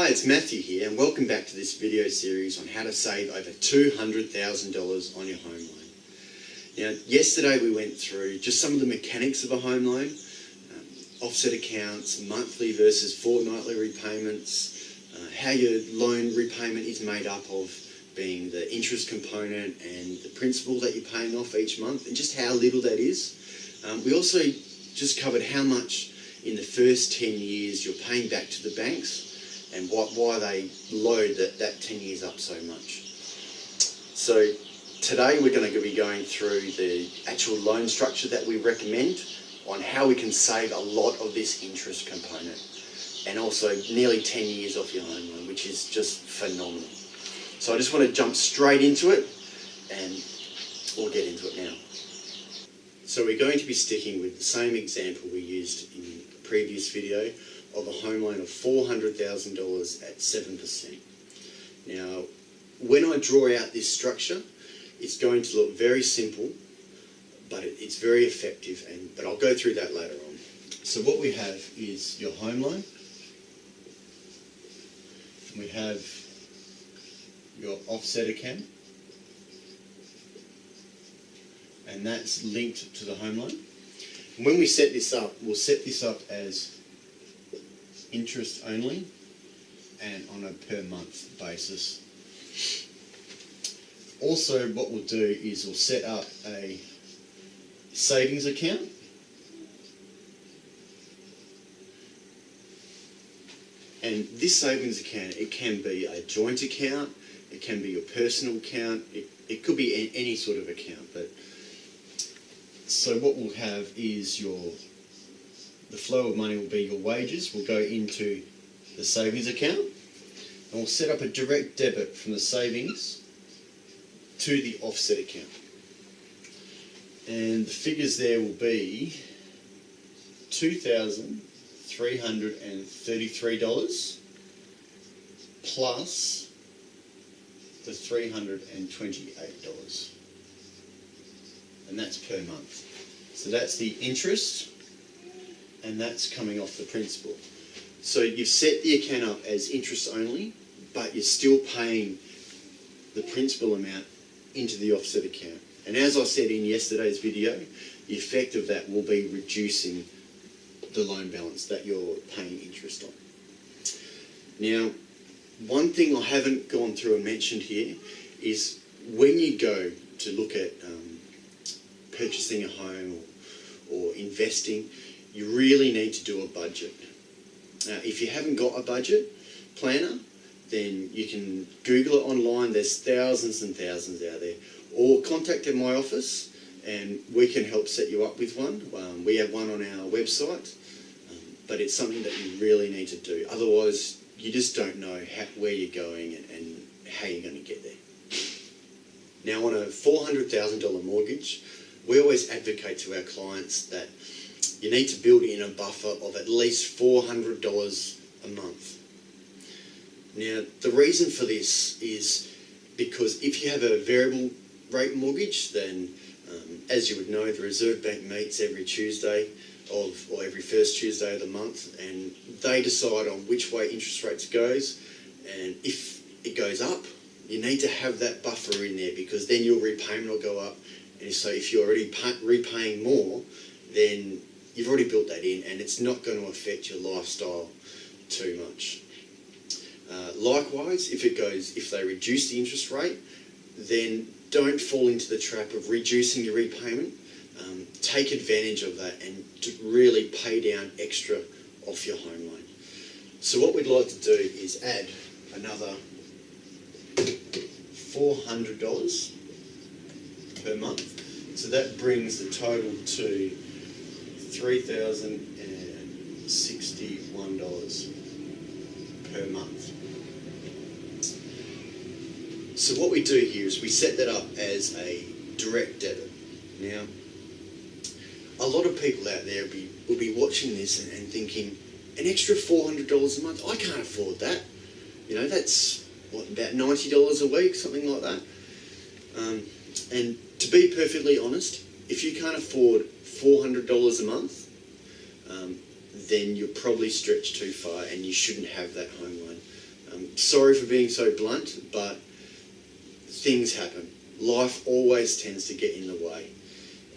Hi, it's Matthew here and welcome back to this video series on how to save over $200,000 on your home loan. Now, yesterday we went through just some of the mechanics of a home loan, offset accounts, monthly versus fortnightly repayments, how your loan repayment is made up of, being the interest component and the principal that you're paying off each month, and just how little that is. We also just covered how much in the first 10 years you're paying back to the banks and why they load that 10 years up so much. So today we're going to be going through the actual loan structure that we recommend on how we can save a lot of this interest component, and also nearly 10 years off your home loan, which is just phenomenal. So I just want to jump straight into it and we'll get into it now. So we're going to be sticking with the same example we used in the previous video of a home loan of $400,000 at 7%. Now, when I draw out this structure, it's going to look very simple, but it's very effective, but I'll go through that later on. So what we have is your home loan. We have your offset account, and that's linked to the home loan. And when we set this up, we'll set this up as interest only and on a per month basis. Also, what we'll do is we'll set up a savings account, and this savings account, it can be a joint account, it can be your personal account, it could be any sort of account. But so what we'll have is the flow of money will be your wages will go into the savings account, and we'll set up a direct debit from the savings to the offset account. And the figures there will be $2,333 plus the $328, and that's per month. So that's the interest, and that's coming off the principal. So you've set the account up as interest only, but you're still paying the principal amount into the offset account. And as I said in yesterday's video, the effect of that will be reducing the loan balance that you're paying interest on. Now, one thing I haven't gone through and mentioned here is when you go to look at purchasing a home or investing, you really need to do a budget. If you haven't got a budget planner, then you can Google it online. There's thousands and thousands out there. Or contact my office and we can help set you up with one. We have one on our website, but it's something that you really need to do. Otherwise, you just don't know where you're going and how you're going to get there. Now, on a $400,000 mortgage, we always advocate to our clients that you need to build in a buffer of at least $400 a month. Now, the reason for this is because if you have a variable rate mortgage, then as you would know, the Reserve Bank meets every Tuesday or every first Tuesday of the month, and they decide on which way interest rates goes. And if it goes up, you need to have that buffer in there, because then your repayment will go up. And so if you're already repaying more, then you've already built that in, and it's not going to affect your lifestyle too much. Likewise, if they reduce the interest rate, then don't fall into the trap of reducing your repayment. Take advantage of that and to really pay down extra off your home loan. So what we'd like to do is add another $400 per month. So that brings the total to $3,061 per month. So what we do here is we set that up as a direct debit. Now, a lot of people out there will be watching this and thinking, an extra $400 a month, I can't afford that. You know, that's about $90 a week, something like that. And to be perfectly honest, if you can't afford $400 a month, then you're probably stretched too far and you shouldn't have that home loan. sorry for being so blunt, but things happen. Life always tends to get in the way.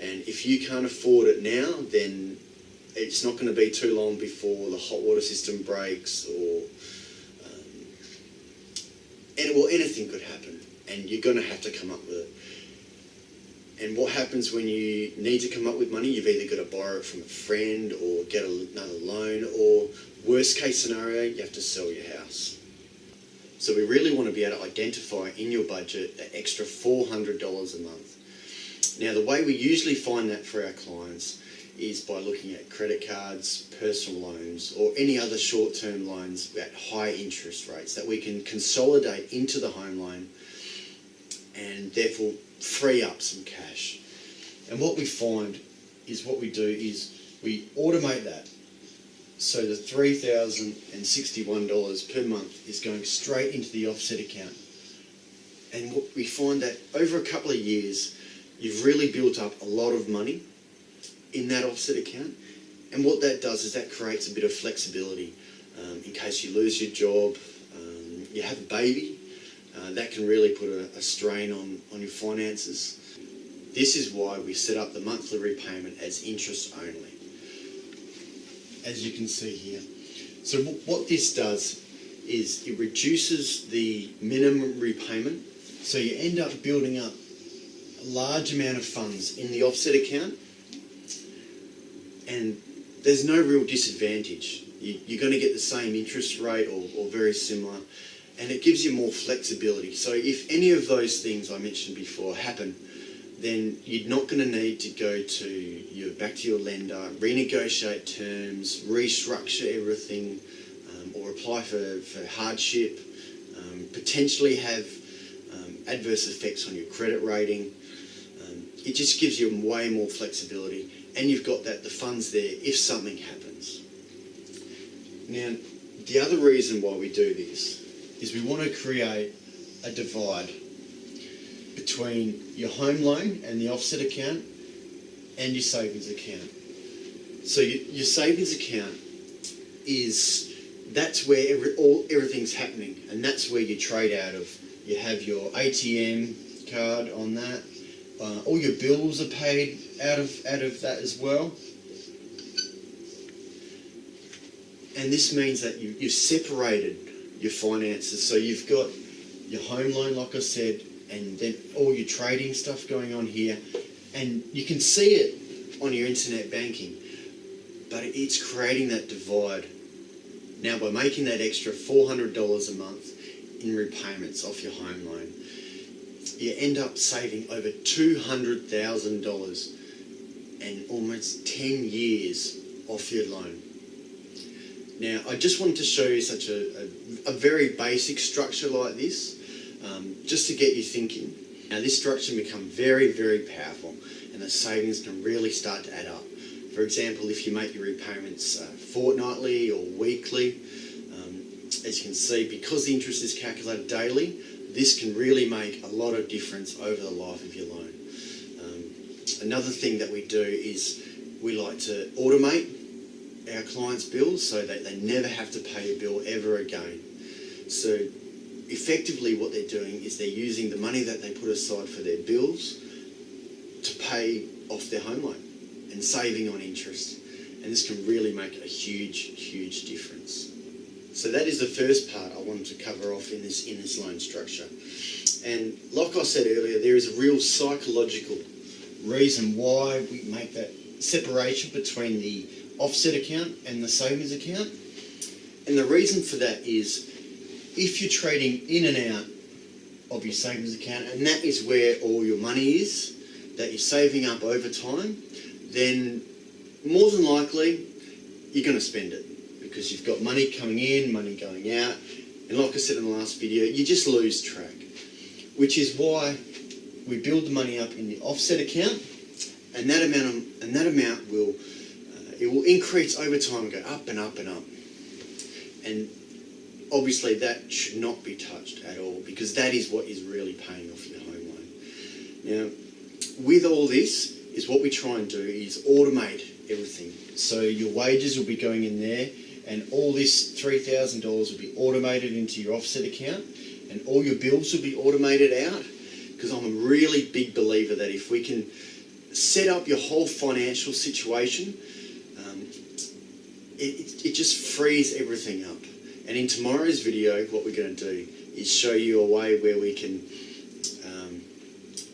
And if you can't afford it now, then it's not going to be too long before the hot water system breaks, or anything could happen, and you're going to have to come up with it. And what happens when you need to come up with money? You've either got to borrow it from a friend or get another loan, or worst case scenario, you have to sell your house. So we really want to be able to identify in your budget that extra $400 a month. Now, the way we usually find that for our clients is by looking at credit cards, personal loans, or any other short-term loans at high interest rates that we can consolidate into the home loan and therefore free up some cash. And what we find is what we do is we automate that. So the $3,061 per month is going straight into the offset account. And what we find that over a couple of years, you've really built up a lot of money in that offset account. And what that does is that creates a bit of flexibility in case you lose your job, you have a baby, that can really put a strain on your finances. This is why we set up the monthly repayment as interest only, as you can see here. So what this does is it reduces the minimum repayment, so you end up building up a large amount of funds in the offset account, and there's no real disadvantage. You're going to get the same interest rate or very similar, and it gives you more flexibility. So if any of those things I mentioned before happen, then you're not going to need to go back to your lender, renegotiate terms, restructure everything, or apply for hardship, potentially have adverse effects on your credit rating. It just gives you way more flexibility, and you've got the funds there if something happens. Now, the other reason why we do this is we want to create a divide between your home loan and the offset account and your savings account. So your savings account that's where everything's happening, and that's where you trade out of. You have your ATM card on that. All your bills are paid out of that as well. And this means that you've separated your finances. So you've got your home loan, like I said, and then all your trading stuff going on here. And you can see it on your internet banking, but it's creating that divide. Now, by making that extra $400 a month in repayments off your home loan, you end up saving over $200,000 and almost 10 years off your loan. Now, I just wanted to show you such a very basic structure like this, just to get you thinking. Now, this structure can become very, very powerful, and the savings can really start to add up. For example, if you make your repayments fortnightly or weekly, as you can see, because the interest is calculated daily, this can really make a lot of difference over the life of your loan. Another thing that we do is we like to automate our clients' bills so that they never have to pay a bill ever again. So effectively what they're doing is they're using the money that they put aside for their bills to pay off their home loan and saving on interest. And this can really make a huge, huge difference. So that is the first part I wanted to cover off in this loan structure. And like I said earlier, there is a real psychological reason why we make that separation between the offset account and the savings account. And the reason for that is if you're trading in and out of your savings account, and that is where all your money is, that you're saving up over time, then more than likely you're going to spend it because you've got money coming in, money going out, and like I said in the last video, you just lose track, which is why we build the money up in the offset account, and that amount will it will increase over time, go up and up and up. And obviously that should not be touched at all, because that is what is really paying off your home loan. Now, with all this, is what we try and do is automate everything. So your wages will be going in there, and all this $3,000 will be automated into your offset account, and all your bills will be automated out. Because I'm a really big believer that if we can set up your whole financial situation, it just frees everything up. And in tomorrow's video, what we're going to do is show you a way where we can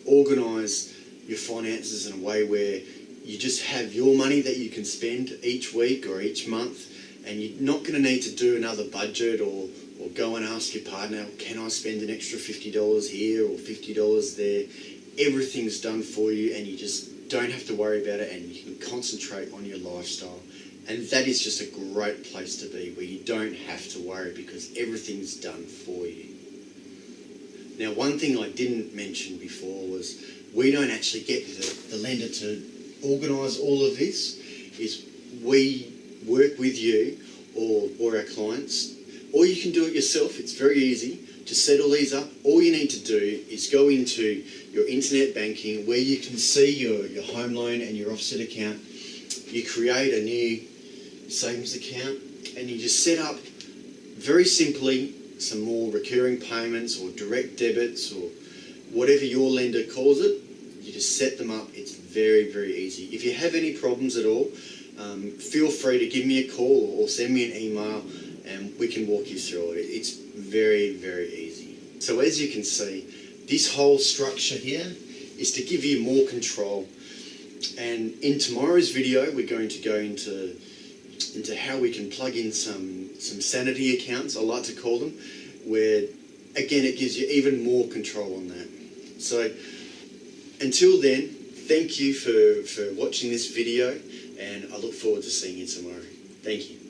organise your finances in a way where you just have your money that you can spend each week or each month, and you're not going to need to do another budget or go and ask your partner, can I spend an extra $50 here or $50 there? Everything's done for you, and you just don't have to worry about it, and you can concentrate on your lifestyle. And that is just a great place to be, where you don't have to worry because everything's done for you. Now, one thing I didn't mention before was we don't actually get the lender to organise all of this. Is we work with you or our clients, or you can do it yourself. It's very easy to set all these up. All you need to do is go into your internet banking where you can see your home loan and your offset account. You create a new savings account and you just set up very simply some more recurring payments or direct debits or whatever your lender calls it. You just set them up. It's very, very easy. If you have any problems at all, feel free to give me a call or send me an email and we can walk you through it. It's very, very easy. So as you can see, this whole structure here is to give you more control. And in tomorrow's video, we're going to go into how we can plug in some sanity accounts, I like to call them, where again it gives you even more control on that. So until then, thank you for watching this video, and I look forward to seeing you tomorrow. Thank you.